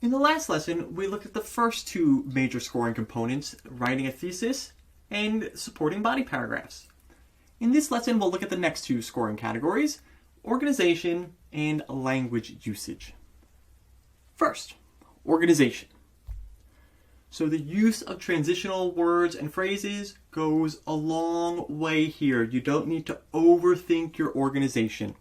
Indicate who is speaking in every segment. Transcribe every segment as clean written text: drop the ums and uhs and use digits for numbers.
Speaker 1: In the last lesson, we looked at the first two major scoring components, writing a thesis and supporting body paragraphs. In this lesson, we'll look at the next two scoring categories, organization and language usage. First, organization. So the use of transitional words and phrases goes a long way here. You don't need to overthink your organization.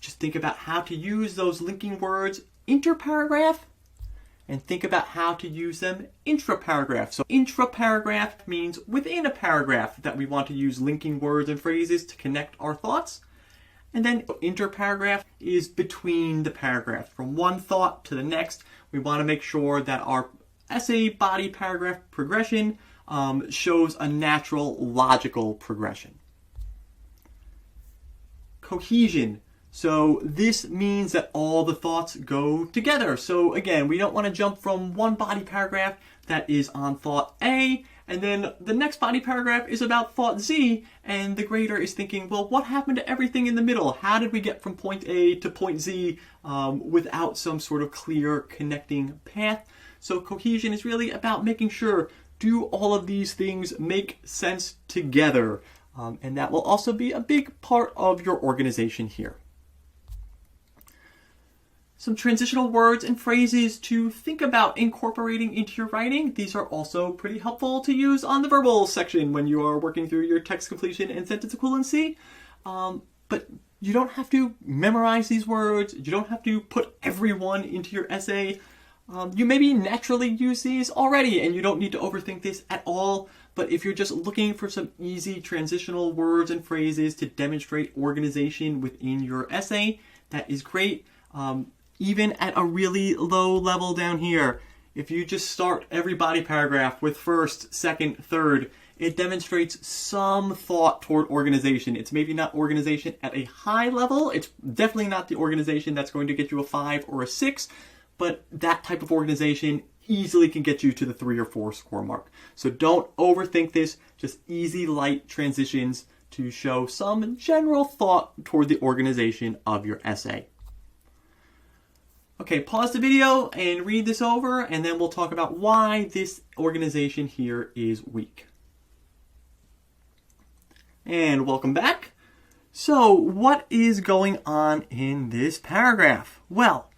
Speaker 1: Just think about how to use those linking words interparagraph and think about how to use them intraparagraph. So intraparagraph means within a paragraph that we want to use linking words and phrases to connect our thoughts. And then interparagraph is between the paragraphs. From one thought to the next, we want to make sure that our essay body paragraph progression shows a natural logical progression. Cohesion. So this means that all the thoughts go together. So again, we don't want to jump from one body paragraph that is on thought A, and then the next body paragraph is about thought Z, and the grader is thinking, well, what happened to everything in the middle? How did we get from point A to point Z without some sort of clear connecting path? So cohesion is really about making sure, do all of these things make sense together? And that will also be a big part of your organization here. Some transitional words and phrases to think about incorporating into your writing. These are also pretty helpful to use on the verbal section when you are working through your text completion and sentence equivalency. But you don't have to memorize these words. You don't have to put everyone into your essay. You maybe naturally use these already and you don't need to overthink this at all. But if you're just looking for some easy transitional words and phrases to demonstrate organization within your essay, that is great. Even at a really low level down here, if you just start every body paragraph with first, second, third, it demonstrates some thought toward organization. It's maybe not organization at a high level. It's definitely not the organization that's going to get you a 5 or a 6, but that type of organization easily can get you to the 3 or 4 score mark. So don't overthink this, just easy, light transitions to show some general thought toward the organization of your essay. Okay, pause the video and read this over, and then we'll talk about why this organization here is weak. And welcome back. So, what is going on in this paragraph? Well,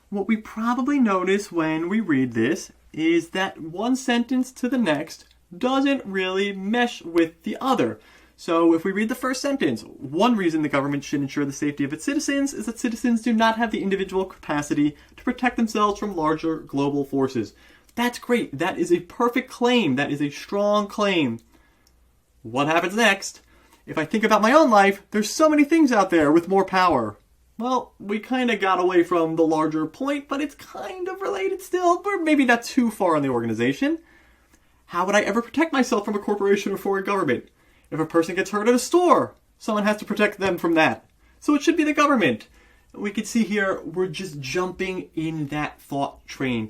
Speaker 1: what we probably notice when we read this is that one sentence to the next doesn't really mesh with the other. So if we read the first sentence, one reason the government should ensure the safety of its citizens is that citizens do not have the individual capacity to protect themselves from larger global forces. That's great. That is a perfect claim. That is a strong claim. What happens next? If I think about my own life, there's so many things out there with more power. Well, we kind of got away from the larger point, but it's kind of related still. We're maybe not too far on the organization. How would I ever protect myself from a corporation or foreign government? If a person gets hurt at a store, someone has to protect them from that. So it should be the government. We can see here, we're just jumping in that thought train.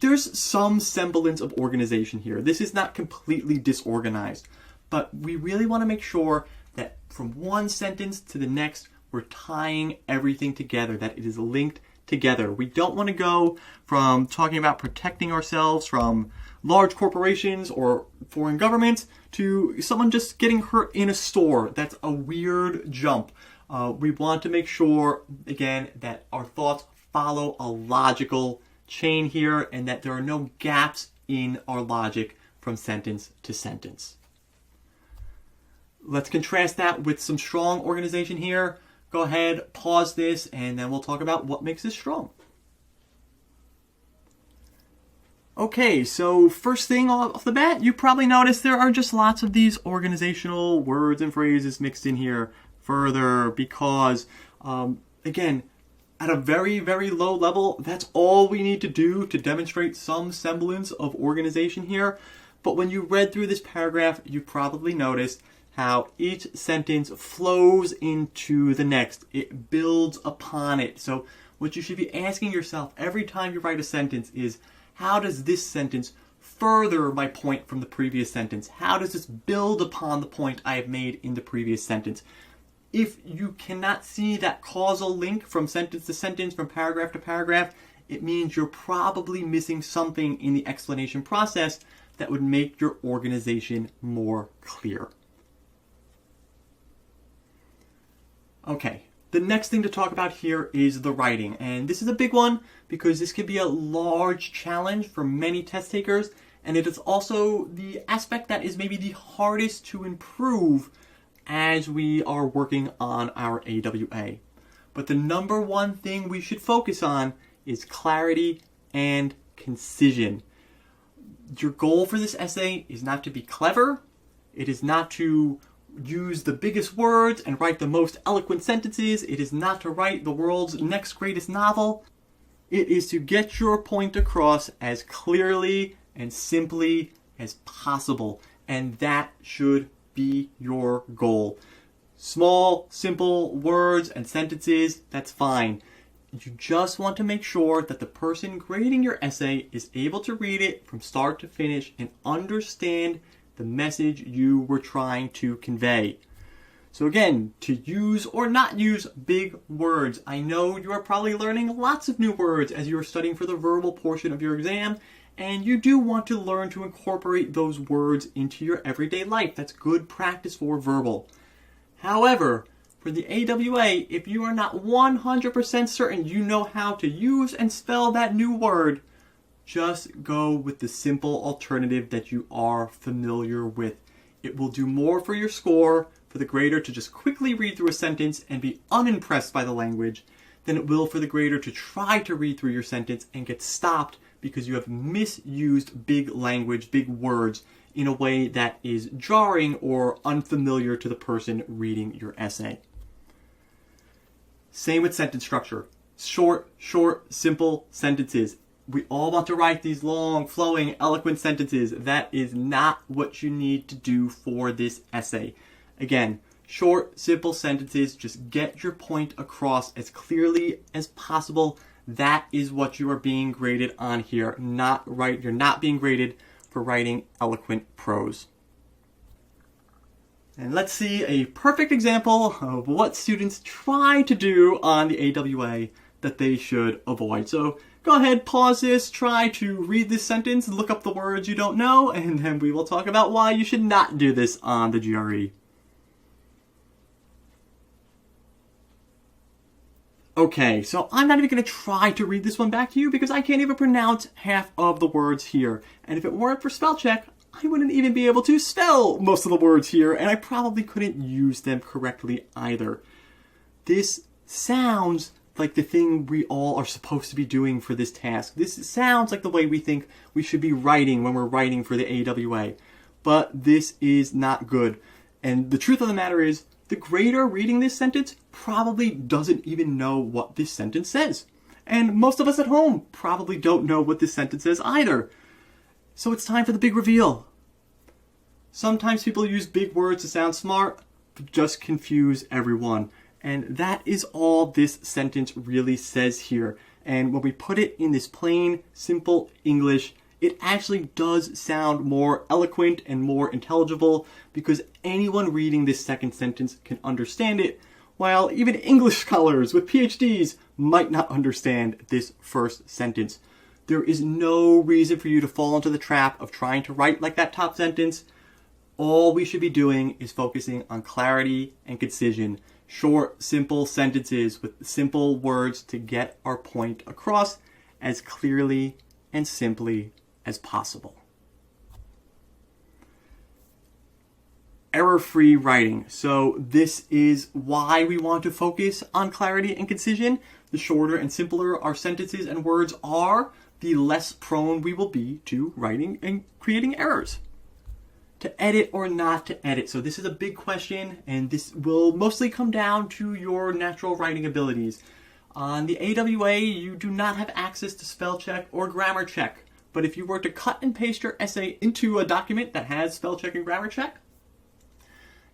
Speaker 1: There's some semblance of organization here. This is not completely disorganized, but we really want to make sure that from one sentence to the next, we're tying everything together, that it is linked together. We don't want to go from talking about protecting ourselves from large corporations or foreign governments to someone just getting hurt in a store. That's a weird jump. We want to make sure, again, that our thoughts follow a logical chain here and that there are no gaps in our logic from sentence to sentence. Let's contrast that with some strong organization here. Go ahead, pause this, and then we'll talk about what makes this strong. Okay, so first thing off the bat, you probably noticed there are just lots of these organizational words and phrases mixed in here further because, again, at a very, very low level, that's all we need to do to demonstrate some semblance of organization here. But when you read through this paragraph, you probably noticed how each sentence flows into the next. It builds upon it. So what you should be asking yourself every time you write a sentence is, how does this sentence further my point from the previous sentence? How does this build upon the point I have made in the previous sentence? If you cannot see that causal link from sentence to sentence, from paragraph to paragraph, it means you're probably missing something in the explanation process that would make your organization more clear. Okay, the next thing to talk about here is the writing. And this is a big one because this can be a large challenge for many test takers. And it is also the aspect that is maybe the hardest to improve as we are working on our AWA. But the number one thing we should focus on is clarity and concision. Your goal for this essay is not to be clever. It is not to use the biggest words and write the most eloquent sentences. It is not to write the world's next greatest novel. It is to get your point across as clearly and simply as possible. And that should be your goal. Small, simple words and sentences, that's fine. You just want to make sure that the person grading your essay is able to read it from start to finish and understand the message you were trying to convey. So again, to use or not use big words. I know you are probably learning lots of new words as you are studying for the verbal portion of your exam, and you do want to learn to incorporate those words into your everyday life. That's good practice for verbal. However, for the AWA, if you are not 100% certain you know how to use and spell that new word, just go with the simple alternative that you are familiar with. It will do more for your score for the grader to just quickly read through a sentence and be unimpressed by the language than it will for the grader to try to read through your sentence and get stopped because you have misused big language, big words, in a way that is jarring or unfamiliar to the person reading your essay. Same with sentence structure. Short, simple sentences. We all want to write these long, flowing, eloquent sentences. That is not what you need to do for this essay. Again, short, simple sentences. Just get your point across as clearly as possible. That is what you are being graded on here. You're not being graded for writing eloquent prose. And let's see a perfect example of what students try to do on the AWA that they should avoid. So go ahead, pause this, try to read this sentence, look up the words you don't know, and then we will talk about why you should not do this on the GRE. Okay, so I'm not even going to try to read this one back to you because I can't even pronounce half of the words here. And if it weren't for spell check, I wouldn't even be able to spell most of the words here, and I probably couldn't use them correctly either. This sounds like the thing we all are supposed to be doing for this task. This sounds like the way we think we should be writing when we're writing for the AWA. But this is not good. And the truth of the matter is, the grader reading this sentence probably doesn't even know what this sentence says. And most of us at home probably don't know what this sentence says either. So it's time for the big reveal. Sometimes people use big words to sound smart, but just confuse everyone. And that is all this sentence really says here. And when we put it in this plain, simple English, it actually does sound more eloquent and more intelligible because anyone reading this second sentence can understand it, while even English scholars with PhDs might not understand this first sentence. There is no reason for you to fall into the trap of trying to write like that top sentence. All we should be doing is focusing on clarity and concision. Short, simple sentences with simple words to get our point across as clearly and simply as possible. Error-free writing. So this is why we want to focus on clarity and concision. The shorter and simpler our sentences and words are, the less prone we will be to writing and creating errors. To edit or not to edit. So this is a big question, and this will mostly come down to your natural writing abilities. On the AWA, you do not have access to spell check or grammar check. But if you were to cut and paste your essay into a document that has spell check and grammar check,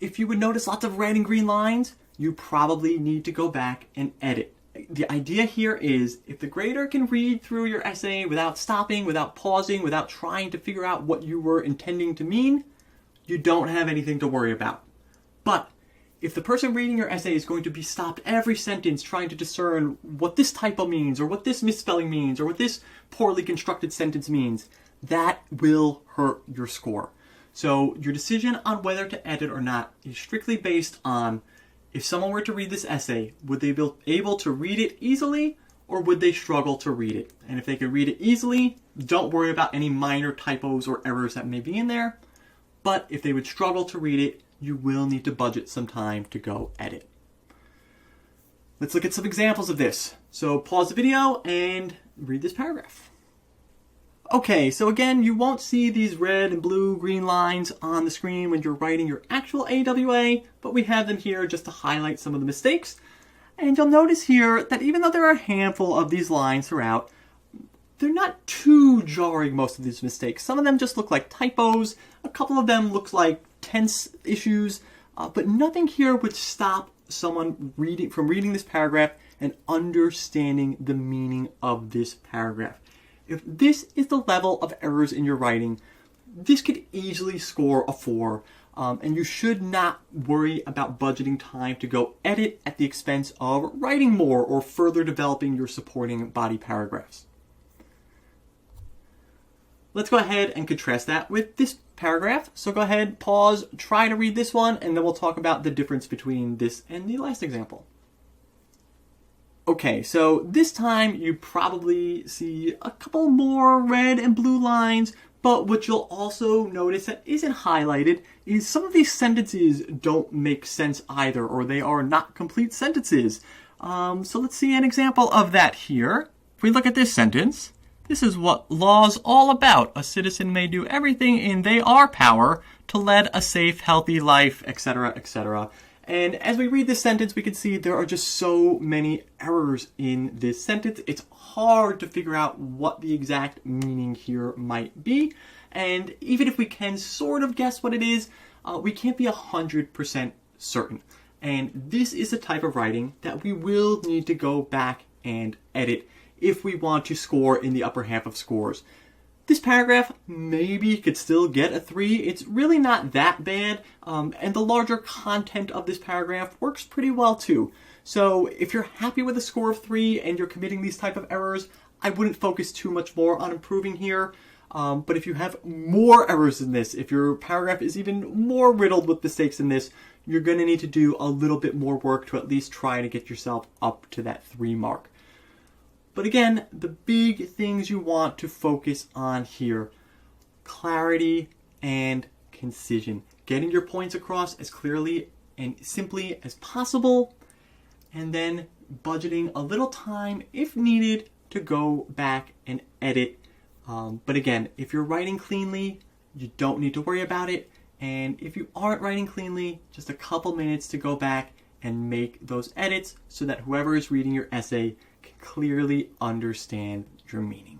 Speaker 1: if you would notice lots of red and green lines, you probably need to go back and edit. The idea here is if the grader can read through your essay without stopping, without pausing, without trying to figure out what you were intending to mean, you don't have anything to worry about. But if the person reading your essay is going to be stopped every sentence trying to discern what this typo means, or what this misspelling means, or what this poorly constructed sentence means, that will hurt your score. So your decision on whether to edit or not is strictly based on, if someone were to read this essay, would they be able to read it easily, or would they struggle to read it? And if they could read it easily, don't worry about any minor typos or errors that may be in there. But if they would struggle to read it, you will need to budget some time to go edit. Let's look at some examples of this. So pause the video and read this paragraph. Okay, so again, you won't see these red and blue, green lines on the screen when you're writing your actual AWA, but we have them here just to highlight some of the mistakes. And you'll notice here that even though there are a handful of these lines throughout, they're not too jarring, most of these mistakes. Some of them just look like typos, a couple of them look like tense issues, but nothing here would stop someone from reading this paragraph and understanding the meaning of this paragraph. If this is the level of errors in your writing, this could easily score a 4, and you should not worry about budgeting time to go edit at the expense of writing more or further developing your supporting body paragraphs. Let's go ahead and contrast that with this paragraph. So go ahead, pause, try to read this one, and then we'll talk about the difference between this and the last example. Okay, so this time you probably see a couple more red and blue lines, but what you'll also notice that isn't highlighted is some of these sentences don't make sense either, or they are not complete sentences. So let's see an example of that here. If we look at this sentence, this is what law's all about. A citizen may do everything in their power to lead a safe, healthy life, etc., etc. And as we read this sentence, we can see there are just so many errors in this sentence. It's hard to figure out what the exact meaning here might be. And even if we can sort of guess what it is, we can't be 100% certain. And this is the type of writing that we will need to go back and edit if we want to score in the upper half of scores. This paragraph maybe could still get a 3. It's really not that bad, and the larger content of this paragraph works pretty well too. So if you're happy with a score of 3 and you're committing these type of errors, I wouldn't focus too much more on improving here. But if you have more errors in this, if your paragraph is even more riddled with mistakes than this, you're going to need to do a little bit more work to at least try to get yourself up to that 3 mark. But again, the big things you want to focus on here: clarity and concision. Getting your points across as clearly and simply as possible, and then budgeting a little time, if needed, to go back and edit. But again, if you're writing cleanly, you don't need to worry about it. And if you aren't writing cleanly, just a couple minutes to go back and make those edits so that whoever is reading your essay can clearly understand your meaning.